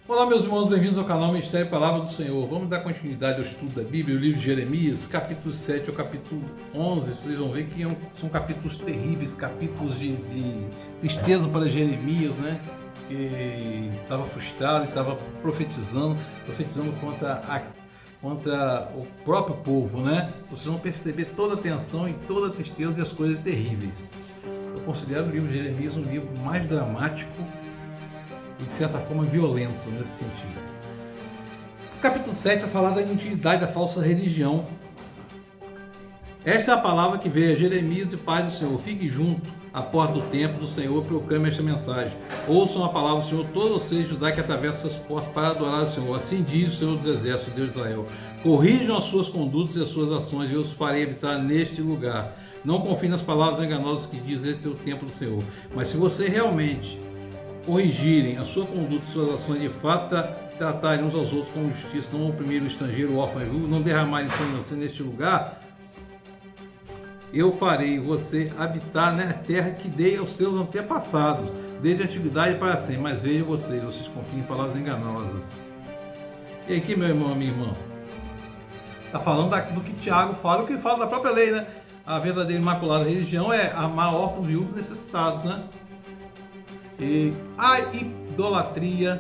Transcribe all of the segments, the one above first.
Olá, meus irmãos, bem-vindos ao canal Ministério Palavra do Senhor. Vamos dar continuidade ao estudo da Bíblia, o livro de Jeremias, capítulo 7 ao capítulo 11. Vocês vão ver que são capítulos terríveis, capítulos de tristeza para Jeremias, né? Que estava frustrado e estava profetizando contra o próprio povo, né? Vocês vão perceber toda a tensão e toda a tristeza e as coisas terríveis. Eu considero o livro de Jeremias um livro mais dramático e, de certa forma, violento nesse sentido. O capítulo 7 vai falar da inutilidade da falsa religião. Esta é a palavra que veio a Jeremias de paz do Senhor. Fique junto à porta do templo do Senhor e proclame esta mensagem. Ouçam a palavra do Senhor, todos vocês, Judá, que atravessam essas portas para adorar o Senhor. Assim diz o Senhor dos Exércitos, Deus de Israel. Corrijam as suas condutas e as suas ações, e eu os farei habitar neste lugar. Não confie nas palavras enganosas que diz este é o templo do Senhor. Mas se você realmente corrigirem a sua conduta e suas ações, de fato tratarem uns aos outros com justiça, não oprimir o estrangeiro, o órfão e o viúvo, não derramarem sangue neste lugar, eu farei você habitar na terra que dei aos seus antepassados, desde a antiguidade para sempre. Mas vejam vocês confiam em palavras enganosas. E aqui, meu irmão, minha irmã, está falando do que Tiago fala, o que fala da própria lei, né? A verdadeira imaculada religião é amar órfãos, viúvos e necessitados, né? E a idolatria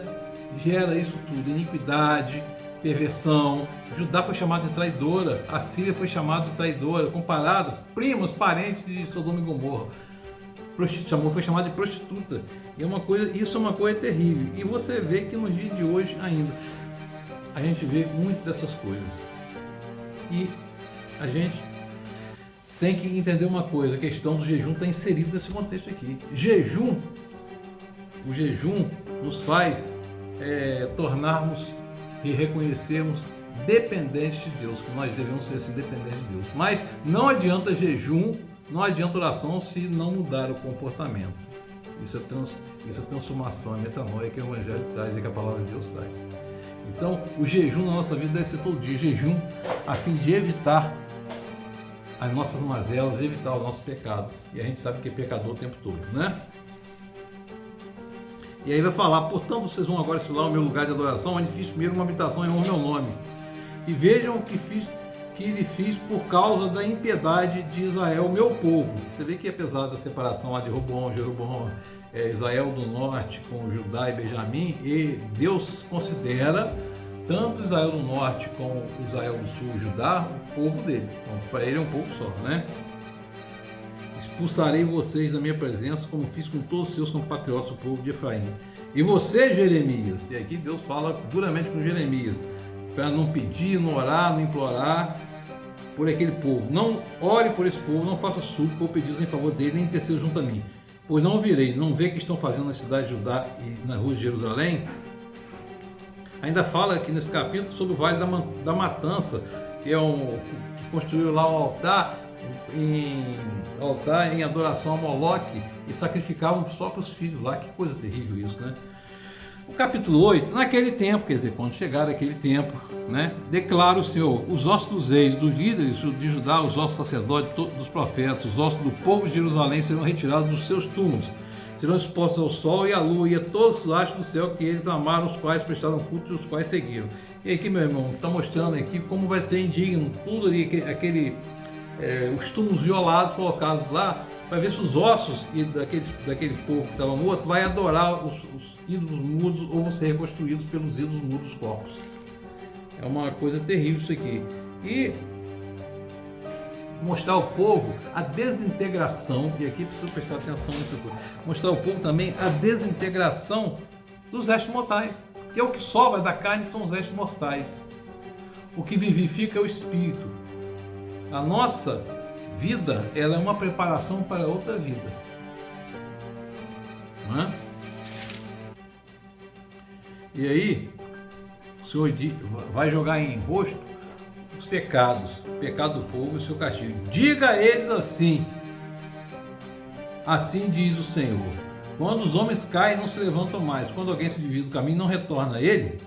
gera isso tudo, iniquidade, perversão. Judá foi chamado de traidora, a Síria foi chamada de traidora, comparado, primos, parentes de Sodoma e Gomorra. Foi chamado de prostituta. E isso é uma coisa terrível. E você vê que nos dias de hoje ainda, a gente vê muito dessas coisas. E a gente tem que entender uma coisa, a questão do jejum está inserida nesse contexto aqui. O jejum nos faz tornarmos e reconhecermos dependentes de Deus, que nós devemos ser assim, dependentes de Deus. Mas não adianta jejum, não adianta oração se não mudar o comportamento. Isso é transformação, é metanoia que o Evangelho traz e que a palavra de Deus traz. Então, o jejum na nossa vida deve ser todo dia, jejum a fim de evitar as nossas mazelas, evitar os nossos pecados. E a gente sabe que é pecador o tempo todo, né? E aí vai falar, portanto, vocês vão agora estilar o meu lugar de adoração, onde fiz primeiro uma habitação em honra ao meu nome. E vejam o que lhe fiz por causa da impiedade de Israel, meu povo. Você vê que apesar da separação lá de Jeroboão, Israel do norte com Judá e Benjamim, e Deus considera tanto Israel do norte como Israel do sul, Judá, o povo dele. Então, para ele é um povo só, né? Expulsarei vocês da minha presença, como fiz com todos os seus compatriotas, o povo de Efraim. E você, Jeremias, e aqui Deus fala duramente com Jeremias, para não pedir, não orar, não implorar por aquele povo. Não ore por esse povo, não faça súplica ou pedidos em favor dele, nem interceda junto a mim. Pois não virei, não vê o que estão fazendo na cidade de Judá e na rua de Jerusalém? Ainda fala aqui nesse capítulo sobre o Vale da Matança, que construiu lá um altar em adoração a Moloque e sacrificavam os próprios filhos lá. Que coisa terrível isso, né? O capítulo 8, naquele tempo, quer dizer, quando chegar aquele tempo, né, declara o Senhor, os ossos dos reis, dos líderes de Judá, os ossos sacerdotes, dos profetas, os ossos do povo de Jerusalém serão retirados dos seus túmulos, serão expostos ao sol e à lua e a todos os astros do céu que eles amaram, os quais prestaram culto e os quais seguiram. E aqui, meu irmão, está mostrando aqui como vai ser indigno tudo ali, os túmulos violados colocados lá, para ver se os ossos daquele povo que estava morto vai adorar os ídolos mudos ou vão ser reconstruídos pelos ídolos mudos dos corpos. É uma coisa terrível isso aqui. E mostrar ao povo a desintegração, e aqui precisa prestar atenção nisso aqui, mostrar ao povo também a desintegração dos restos mortais, que é o que sobra da carne, são os restos mortais. O que vivifica é o espírito. A nossa vida, ela é uma preparação para outra vida. Não é? E aí, o Senhor vai jogar em rosto os pecados, o pecado do povo e o seu castigo. Diga a eles assim diz o Senhor, quando os homens caem não se levantam mais, quando alguém se desvia do caminho não retorna a ele,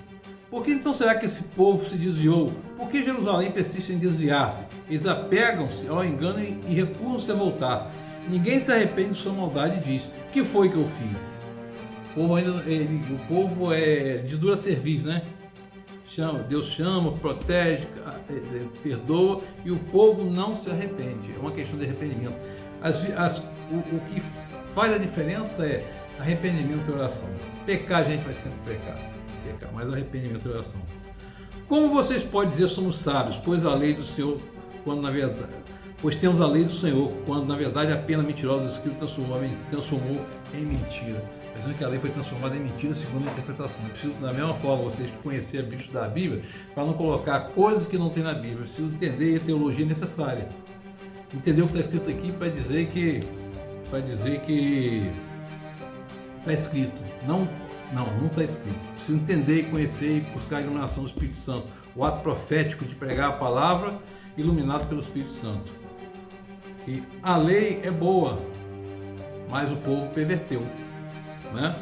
por que então será que esse povo se desviou? Por que Jerusalém persiste em desviar-se? Eles apegam-se ao engano e recusam-se a voltar. Ninguém se arrepende de sua maldade e diz, que foi que eu fiz? O povo é de dura serviço, né? Deus chama, protege, perdoa, e o povo não se arrepende. É uma questão de arrependimento. O que faz a diferença é arrependimento e oração. Pecar, a gente vai sempre pecar, mas arrependimento e oração. Como vocês podem dizer somos sábios, pois temos a lei do Senhor, quando na verdade apenas mentirosa do Escrito transformou em mentira. Dizendo que a lei foi transformada em mentira segundo a interpretação. Eu preciso, da mesma forma, vocês conhecer a Bíblia, estudar a Bíblia, para não colocar coisas que não tem na Bíblia. Eu preciso entender a teologia necessária. Entender o que está escrito aqui para dizer que está escrito. Não está escrito. Preciso entender e conhecer e buscar a iluminação do Espírito Santo. O ato profético de pregar a palavra iluminado pelo Espírito Santo. Que a lei é boa, mas o povo perverteu. Né?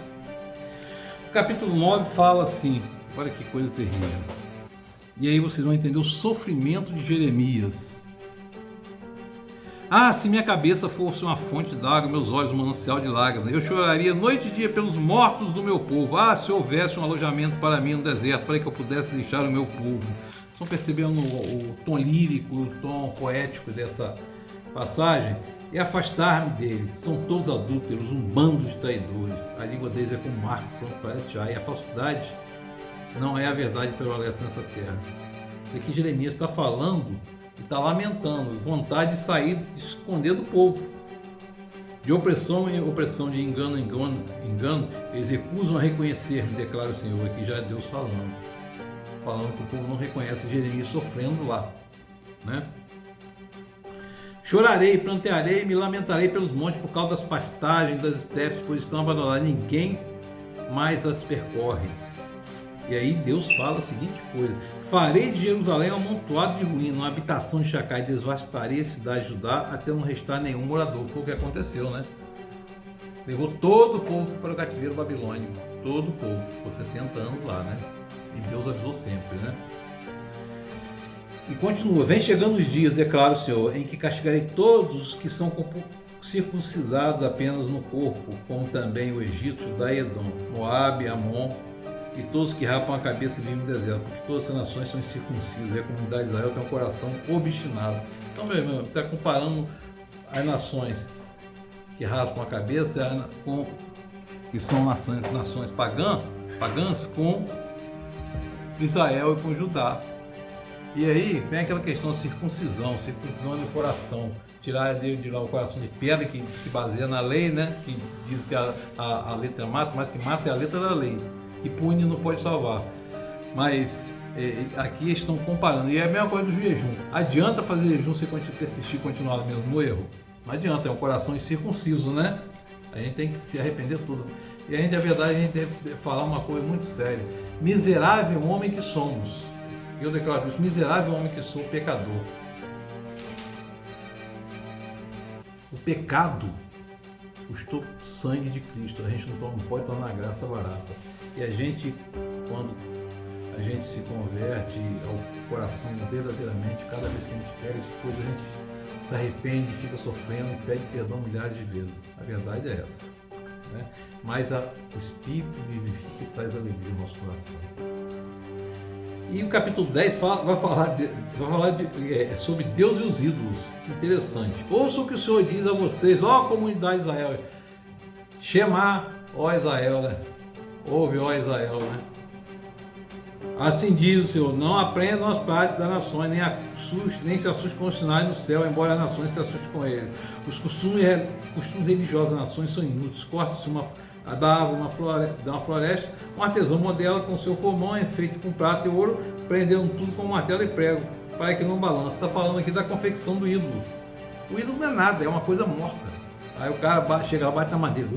O capítulo 9 fala assim, olha que coisa terrível. E aí vocês vão entender o sofrimento de Jeremias. Se minha cabeça fosse uma fonte d'água, meus olhos um manancial de lágrimas, eu choraria noite e dia pelos mortos do meu povo. Se houvesse um alojamento para mim no deserto, para que eu pudesse deixar o meu povo. Estão percebendo o tom lírico, o tom poético dessa passagem? E afastar-me dele. São todos adúlteros, um bando de traidores. A língua deles é como um arco pronto para atirar. E a falsidade não é a verdade que prevalece nessa terra. Isso aqui Jeremias está falando e está lamentando. Vontade de sair, de esconder do povo. De opressão em opressão, de engano em engano, eles recusam a reconhecer-me, declara o Senhor. Aqui já é Deus falando. Falando que o povo não reconhece Jeremias sofrendo lá. Né? Chorarei, plantearei, me lamentarei pelos montes por causa das pastagens, das estepes, pois estão abandonadas, ninguém mais as percorre. E aí Deus fala a seguinte coisa: farei de Jerusalém um amontoado de ruína, uma habitação de chacais, devastarei a cidade de Judá até não restar nenhum morador. Foi o que aconteceu, né? Levou todo o povo para o cativeiro babilônico, todo o povo, ficou 70 anos lá, né? E Deus avisou sempre, né? E continua, vem chegando os dias, declara o Senhor, em que castigarei todos os que são circuncidados apenas no corpo, como também o Egito, Judá e Edom, Moabe, Amon, e todos que rapam a cabeça e vivem no deserto, porque todas as nações são incircuncisas, e a comunidade de Israel tem um coração obstinado. Então, meu irmão, está comparando as nações que raspam a cabeça, que são nações pagãs, com Israel e com Judá. E aí vem aquela questão da circuncisão do coração, tirar de lá o coração de pedra, que se baseia na lei, né? Que diz que a letra mata, mas que mata é a letra da lei, que pune não pode salvar. Mas aqui estão comparando, e é a mesma coisa do jejum. Adianta fazer jejum se persistir e continuar no mesmo erro? Não adianta, é um coração incircunciso, né? A gente tem que se arrepender tudo. E a gente, na verdade, a gente deve falar uma coisa muito séria: miserável homem que somos. Eu declaro isso, miserável homem que sou, pecador. O pecado custou sangue de Cristo. A gente não pode tornar a graça barata. E a gente, quando a gente se converte ao coração verdadeiramente, cada vez que a gente pega, depois a gente se arrepende, fica sofrendo e pede perdão milhares de vezes. A verdade é essa. Né? Mas o Espírito vivifica e traz alegria ao nosso coração. E o capítulo 10 vai falar sobre Deus e os ídolos. Interessante. Ouça o que o Senhor diz a vocês, ó comunidade de Israel. Shema, ó Israel, né? Ouve, ó Israel, né? Assim diz o Senhor: não aprendam as práticas das nações, nem se assustem com os sinais do céu, embora as nações se assustem com eles. Os costumes religiosos das nações são inúteis. Corta-se da árvore uma floresta, um artesão modela com seu formão, é feito com prata e ouro, prendendo tudo com martelo e prego, para que não balance. Está falando aqui da confecção do ídolo. O ídolo não é nada, é uma coisa morta. Aí o cara chega lá, bate na madeira,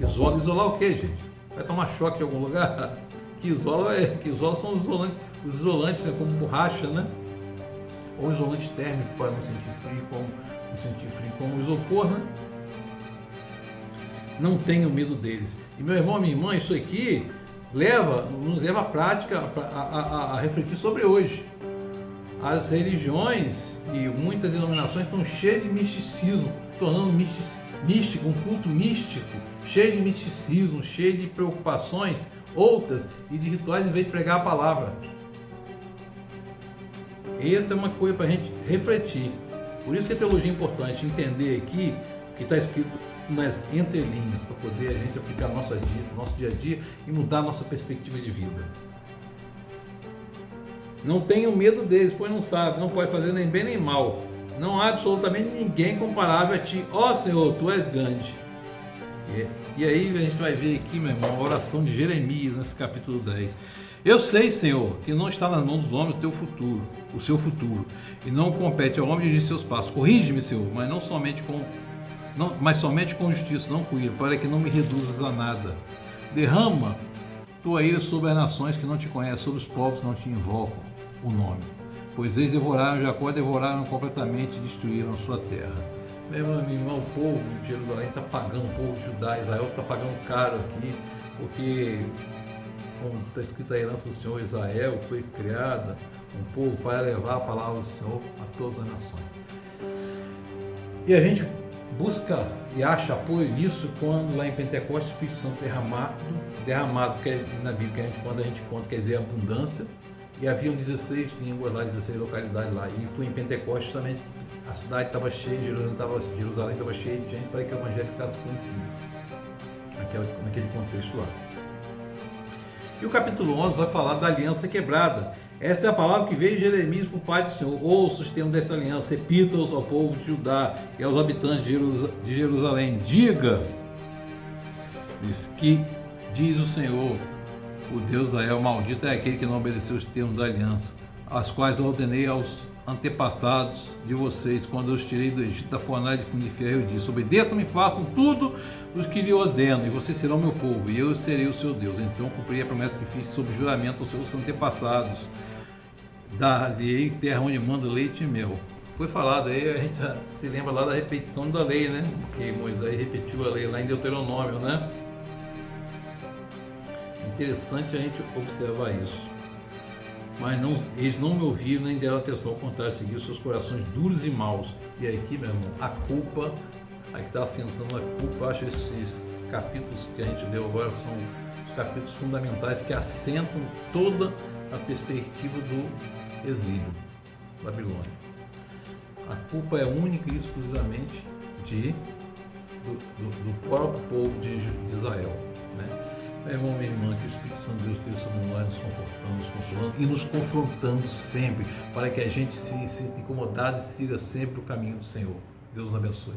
isolar o quê, gente? Vai tomar choque em algum lugar? Que isola são os isolantes, né, como borracha, né? Ou isolante térmico para não sentir frio, como isopor, né? Não tenham medo deles. E meu irmão, minha irmã, isso aqui nos leva a prática, a refletir sobre hoje. As religiões e muitas denominações estão cheias de misticismo, tornando místico, um culto místico, cheio de misticismo, cheio de preocupações outras e de rituais, em vez de pregar a palavra. Essa é uma coisa para a gente refletir. Por isso que a teologia é importante, entender aqui o que está escrito nas entrelinhas, para poder a gente aplicar no nosso dia a dia e mudar a nossa perspectiva de vida. Não tenham medo deles, pois não sabe, não pode fazer nem bem nem mal. Não há absolutamente ninguém comparável a ti. Ó Senhor, tu és grande. E aí a gente vai ver aqui, meu irmão, a oração de Jeremias nesse capítulo 10. Eu sei, Senhor, que não está nas mãos dos homens o seu futuro, e não compete ao homem dirigir seus passos. Corrige-me, Senhor, mas somente com justiça, não com ira, para que não me reduzas a nada. Derrama tua ira sobre as nações que não te conhecem, sobre os povos que não te invocam o nome. Pois eles devoraram Jacó, devoraram completamente e destruíram a sua terra. Meu irmão, o povo de Jerusalém está pagando, o povo de Judá, Israel está pagando caro aqui, porque, como está escrito a herança do Senhor, Israel foi criada, um povo para levar a palavra do Senhor a todas as nações. E a gente busca e acha apoio nisso quando lá em Pentecostes o Espírito Santo derramado que é na Bíblia, quando a gente conta, quer dizer abundância, e haviam 16 línguas lá, 16 localidades lá, e foi em Pentecostes também, a cidade estava cheia, Jerusalém estava cheia de gente para que o evangelho ficasse conhecido, naquele contexto lá. E o capítulo 11 vai falar da aliança quebrada. Essa é a palavra que veio de Jeremias por parte do Senhor. Ouça os termos dessa aliança, repita-os ao povo de Judá e aos habitantes de Jerusalém. Diga, diz o Senhor, o Deus de Israel, maldito é aquele que não obedeceu os termos da aliança, as quais eu ordenei aos antepassados de vocês, quando eu os tirei do Egito, da fornalha de fundo de ferro. Eu disse: obedeçam-me, façam tudo os que lhe ordeno, e vocês serão meu povo, e eu serei o seu Deus. Então cumpri a promessa que fiz sob juramento aos seus antepassados, dar-lhe terra onde manda leite e mel. Foi falado aí, a gente já se lembra lá da repetição da lei, né? Que Moisés repetiu a lei lá em Deuteronômio, né? Interessante a gente observar isso. Mas eles não me ouviram nem deram atenção, ao contrário, seguiram seus corações duros e maus. E aqui, meu irmão, a culpa, aqui está assentando a culpa. Acho esses capítulos que a gente leu agora são os capítulos fundamentais que assentam toda a perspectiva do exílio babilônico. A culpa é única e exclusivamente do próprio povo de Israel, né? Meu irmão, minha irmã, que o Espírito Santo de Deus esteja sobre nós, nos confortando, nos consolando e nos confrontando sempre, para que a gente se sinta incomodado e siga sempre o caminho do Senhor. Deus nos abençoe.